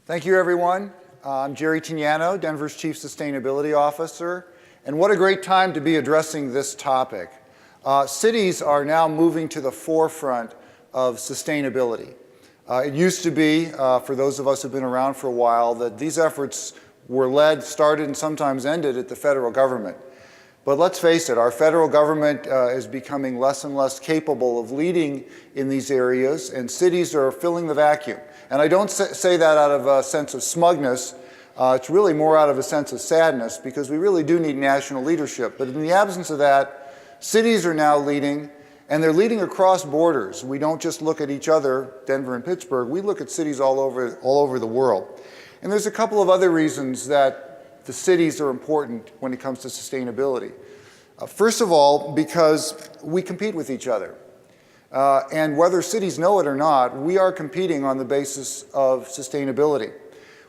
Thank you, everyone. I'm Jerry Tinianow, Denver's Chief Sustainability Officer, and what a great time to be addressing this topic. Cities are now moving to the forefront of sustainability. It used to be, for those of us who've been around for a while, that these efforts were led, started, and sometimes ended at the federal government. But let's face it, our federal government is becoming less and less capable of leading in these areas, and cities are filling the vacuum. And I don't say that out of a sense of smugness. It's really more out of a sense of sadness, because we really do need national leadership. But in the absence of that, cities are now leading, and they're leading across borders. We don't just look at each other, Denver and Pittsburgh, we look at cities all over the world. And there's a couple of other reasons that the cities are important when it comes to sustainability. First of all, because we compete with each other. And whether cities know it or not, we are competing on the basis of sustainability.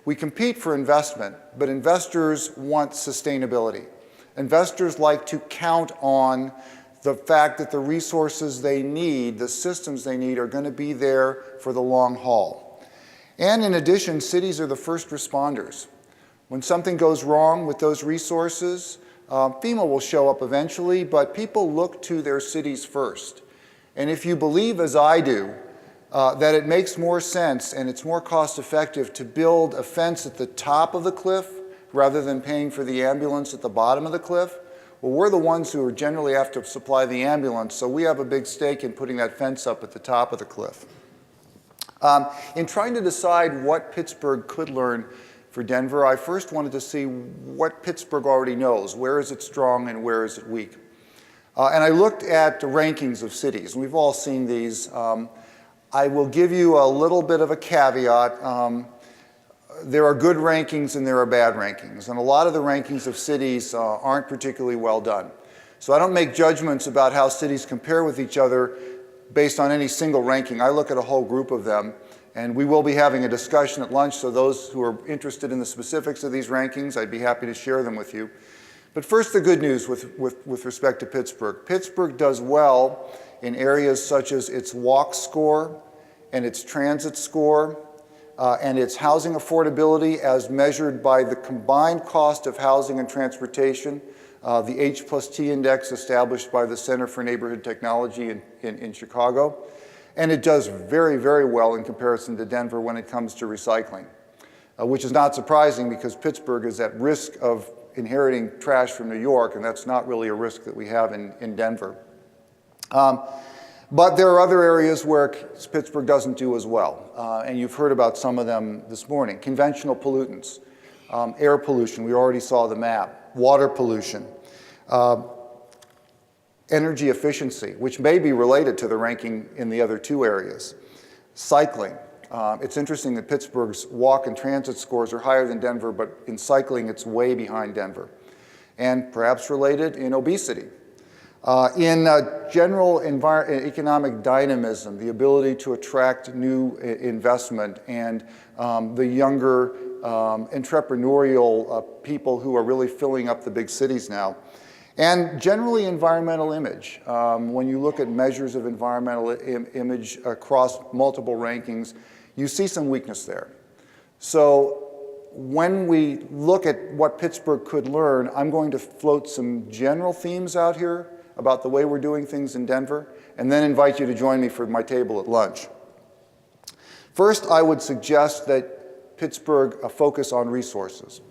We compete for investment, but investors want sustainability. Investors like to count on the fact that the resources they need, the systems they need, are going to be there for the long haul. And in addition, cities are the first responders. When something goes wrong with those resources, FEMA will show up eventually, but people look to their cities first. And if you believe, as I do, that it makes more sense and it's more cost-effective to build a fence at the top of the cliff rather than paying for the ambulance at the bottom of the cliff, well, we're the ones who generally have to supply the ambulance, so we have a big stake in putting that fence up at the top of the cliff. In trying to decide what Pittsburgh could learn for Denver, I first wanted to see what Pittsburgh already knows. Where is it strong and where is it weak? And I looked at the rankings of cities. We've all seen these. I will give you a little bit of a caveat. There are good rankings and there are bad rankings. And a lot of the rankings of cities aren't particularly well done. So I don't make judgments about how cities compare with each other based on any single ranking. I look at a whole group of them. And we will be having a discussion at lunch, so those who are interested in the specifics of these rankings, I'd be happy to share them with you. But first, the good news with respect to Pittsburgh. Pittsburgh does well in areas such as its walk score and its transit score and its housing affordability as measured by the combined cost of housing and transportation, the H+T index established by the Center for Neighborhood Technology in Chicago. And it does very, very well in comparison to Denver when it comes to recycling, which is not surprising because Pittsburgh is at risk of inheriting trash from New York, and that's not really a risk that we have in Denver. But there are other areas where Pittsburgh doesn't do as well, and you've heard about some of them this morning. Conventional pollutants, air pollution, we already saw the map, water pollution, energy efficiency, which may be related to the ranking in the other two areas. Cycling. It's interesting that Pittsburgh's walk and transit scores are higher than Denver, but in cycling it's way behind Denver. And perhaps related in obesity. In general economic dynamism, the ability to attract new investment and the younger entrepreneurial people who are really filling up the big cities now. And generally environmental image. When you look at measures of environmental image across multiple rankings, you see some weakness there. So when we look at what Pittsburgh could learn, I'm going to float some general themes out here about the way we're doing things in Denver, and then invite you to join me for my table at lunch. First, I would suggest that Pittsburgh focus on resources.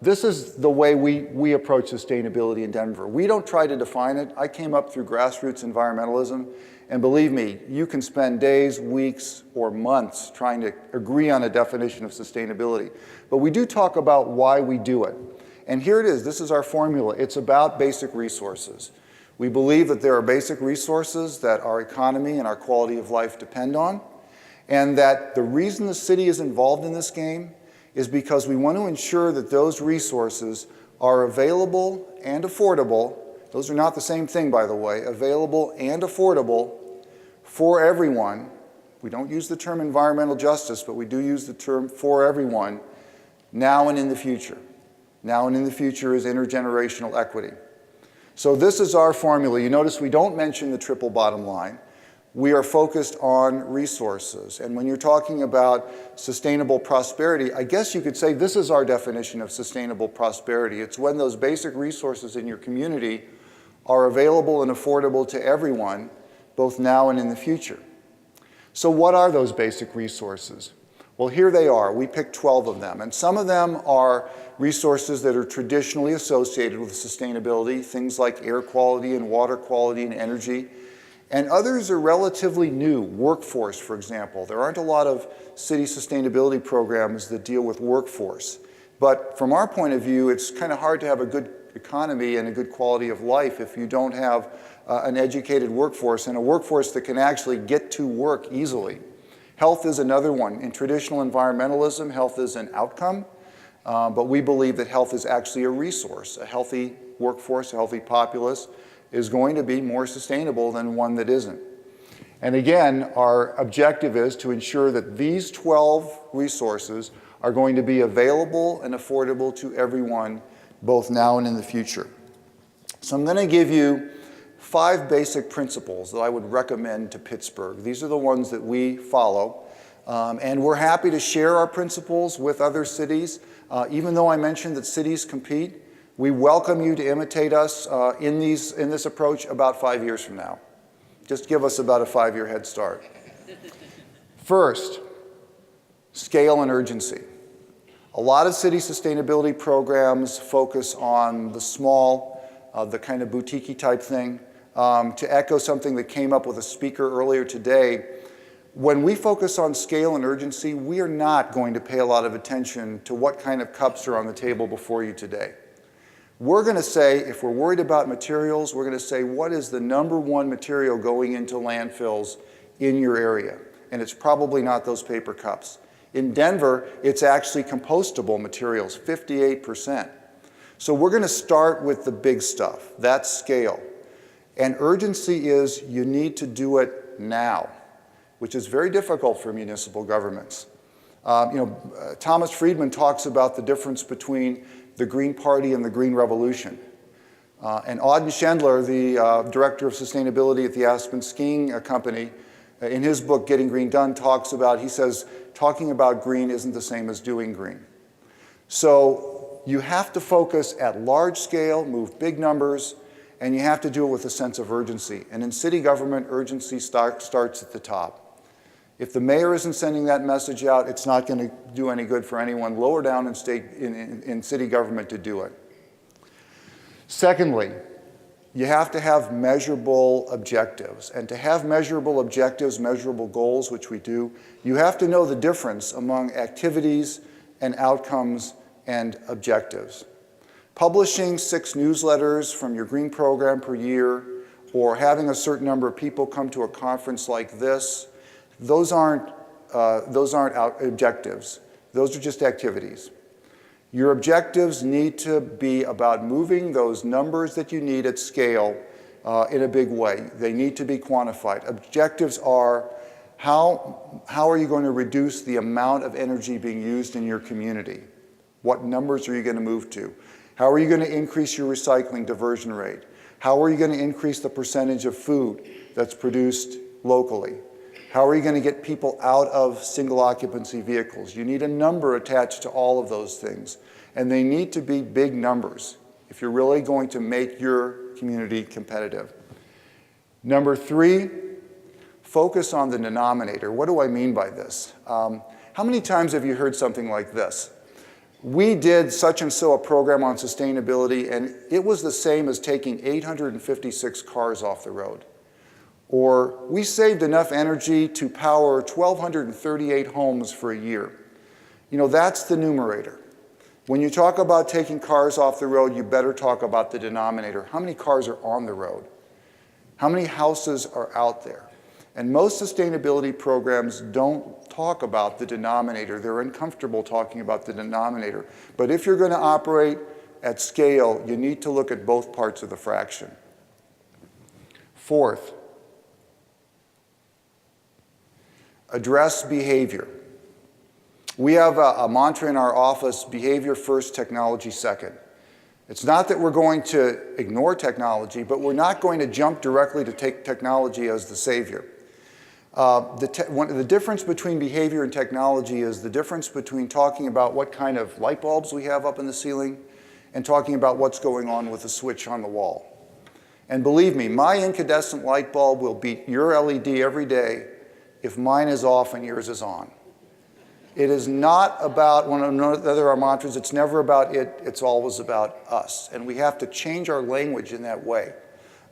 This is the way we approach sustainability in Denver. We don't try to define it. I came up through grassroots environmentalism, and believe me, you can spend days, weeks, or months trying to agree on a definition of sustainability. But we do talk about why we do it. And here it is. This is our formula. It's about basic resources. We believe that there are basic resources that our economy and our quality of life depend on, and that the reason the city is involved in this game is because we want to ensure that those resources are available and affordable. Those are not the same thing, by the way. Available and affordable for everyone. We don't use the term environmental justice, but we do use the term for everyone now and in the future. Now and in the future is intergenerational equity. So this is our formula. You notice we don't mention the triple bottom line. we are focused on resources. And when you're talking about sustainable prosperity, I guess you could say this is our definition of sustainable prosperity. It's when those basic resources in your community are available and affordable to everyone, both now and in the future. So what are those basic resources? Well, here they are. We picked 12 of them. And some of them are resources that are traditionally associated with sustainability, things like air quality and water quality and energy. And others are relatively new. Workforce, for example. There aren't a lot of city sustainability programs that deal with workforce. But from our point of view, it's kind of hard to have a good economy and a good quality of life if you don't have an educated workforce and a workforce that can actually get to work easily. Health is another one. In traditional environmentalism, health is an outcome, but we believe that health is actually a resource. A healthy workforce, a healthy populace is going to be more sustainable than one that isn't. And again, our objective is to ensure that these 12 resources are going to be available and affordable to everyone, both now and in the future. So I'm going to give you 5 basic principles that I would recommend to Pittsburgh. These are the ones that we follow. And we're happy to share our principles with other cities. Even though I mentioned that cities compete, we welcome you to imitate us in this approach about 5 years from now. Just give us about a 5-year head start. First, scale and urgency. A lot of city sustainability programs focus on the small, the kind of boutique-y type thing. To echo something that came up with a speaker earlier today, when we focus on scale and urgency, we are not going to pay a lot of attention to what kind of cups are on the table before you today. We're going to say, if we're worried about materials, we're going to say, what is the #1 material going into landfills in your area? And it's probably not those paper cups. In Denver, it's actually compostable materials, 58%. So we're going to start with the big stuff. That's scale. And urgency is you need to do it now, which is very difficult for municipal governments. Thomas Friedman talks about the difference between the Green Party and the Green Revolution. And Auden Schendler, the director of sustainability at the Aspen Skiing Company, in his book, Getting Green Done, he says, talking about green isn't the same as doing green. So you have to focus at large scale, move big numbers, and you have to do it with a sense of urgency. And in city government, urgency starts at the top. If the mayor isn't sending that message out, it's not going to do any good for anyone lower down in city government to do it. Secondly, you have to have measurable objectives. And to have measurable objectives, measurable goals, which we do, you have to know the difference among activities and outcomes and objectives. Publishing 6 newsletters from your green program per year, or having a certain number of people come to a conference like this, those aren't objectives. Those are just activities. Your objectives need to be about moving those numbers that you need at scale in a big way. They need to be quantified. Objectives are how are you going to reduce the amount of energy being used in your community? What numbers are you going to move to? How are you going to increase your recycling diversion rate? How are you going to increase the percentage of food that's produced locally? How are you going to get people out of single occupancy vehicles? You need a number attached to all of those things. And they need to be big numbers if you're really going to make your community competitive. Number 3, focus on the denominator. What do I mean by this? How many times have you heard something like this? We did such and so a program on sustainability, and it was the same as taking 856 cars off the road. Or we saved enough energy to power 1,238 homes for a year. That's the numerator. When you talk about taking cars off the road, you better talk about the denominator. How many cars are on the road? How many houses are out there? And most sustainability programs don't talk about the denominator. They're uncomfortable talking about the denominator. But if you're going to operate at scale, you need to look at both parts of the fraction. Fourth, address behavior. We have a mantra in our office, behavior first, technology second. It's not that we're going to ignore technology, but we're not going to jump directly to take technology as the savior. The difference between behavior and technology is the difference between talking about what kind of light bulbs we have up in the ceiling and talking about what's going on with the switch on the wall. And believe me, my incandescent light bulb will beat your LED every day if mine is off and yours is on. It is not about one of our mantras. It's never about it. It's always about us. And we have to change our language in that way.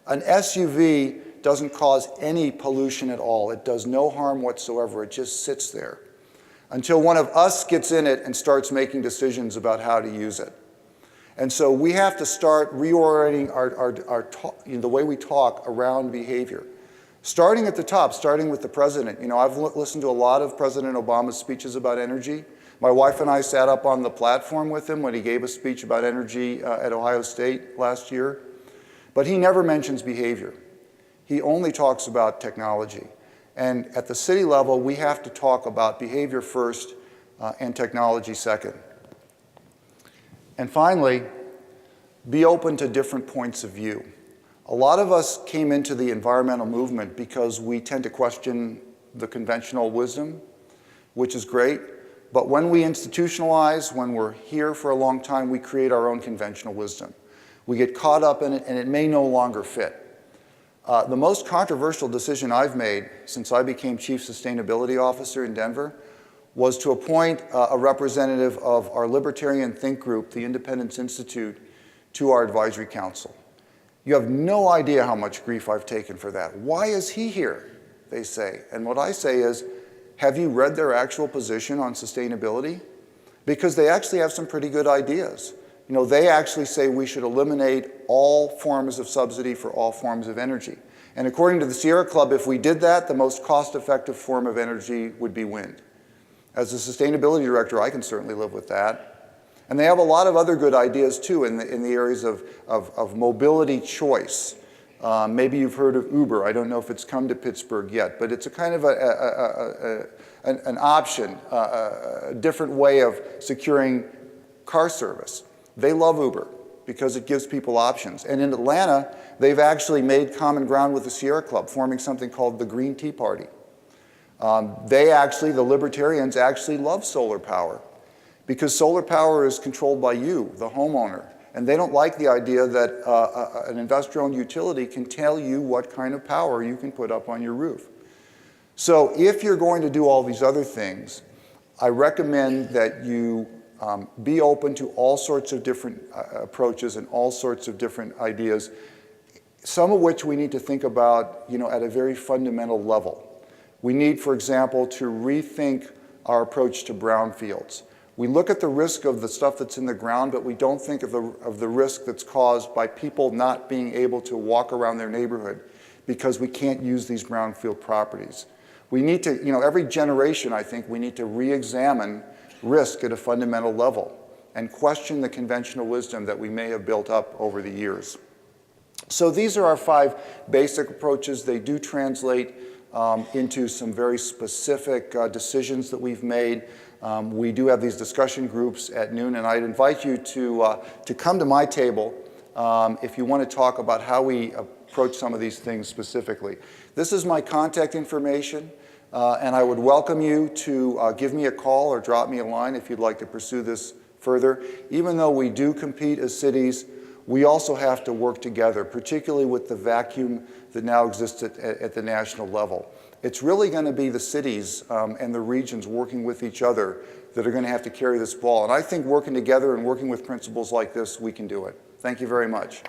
An SUV doesn't cause any pollution at all. It does no harm whatsoever. It just sits there until one of us gets in it and starts making decisions about how to use it. And so we have to start reorienting the way we talk around behavior. Starting at the top, starting with the president. You know, I've listened to a lot of President Obama's speeches about energy. My wife and I sat up on the platform with him when he gave a speech about energy at Ohio State last year. But he never mentions behavior. He only talks about technology. And at the city level, we have to talk about behavior first and technology second. And finally, be open to different points of view. A lot of us came into the environmental movement because we tend to question the conventional wisdom, which is great. But when we institutionalize, when we're here for a long time, we create our own conventional wisdom. We get caught up in it, and it may no longer fit. The most controversial decision I've made since I became Chief Sustainability Officer in Denver was to appoint a representative of our libertarian think group, the Independence Institute, to our advisory council. You have no idea how much grief I've taken for that. Why is he here, they say. And what I say is, have you read their actual position on sustainability? Because they actually have some pretty good ideas. You know, they actually say we should eliminate all forms of subsidy for all forms of energy. And according to the Sierra Club, if we did that, the most cost-effective form of energy would be wind. As a sustainability director, I can certainly live with that. And they have a lot of other good ideas, too, in the areas of mobility choice. Maybe you've heard of Uber. I don't know if it's come to Pittsburgh yet, but it's a kind of an option, a different way of securing car service. They love Uber because it gives people options. And in Atlanta, they've actually made common ground with the Sierra Club, forming something called the Green Tea Party. The libertarians actually love solar power because solar power is controlled by you, the homeowner. And they don't like the idea that an investor-owned utility can tell you what kind of power you can put up on your roof. So if you're going to do all these other things, I recommend that you be open to all sorts of different approaches and all sorts of different ideas, some of which we need to think about, you know, at a very fundamental level. We need, for example, to rethink our approach to brownfields. We look at the risk of the stuff that's in the ground, but we don't think of the risk that's caused by people not being able to walk around their neighborhood because we can't use these brownfield properties. We need to, you know, every generation, I think, we need to re-examine risk at a fundamental level and question the conventional wisdom that we may have built up over the years. So these are our 5 basic approaches. They do translate into some very specific decisions that we've made. We do have these discussion groups at noon, and I'd invite you to come to my table if you want to talk about how we approach some of these things specifically. This is my contact information, and I would welcome you to give me a call or drop me a line if you'd like to pursue this further. Even though we do compete as cities, we also have to work together, particularly with the vacuum that now exists at the national level. It's really going to be the cities and the regions working with each other that are going to have to carry this ball. And I think working together and working with principles like this, we can do it. Thank you very much.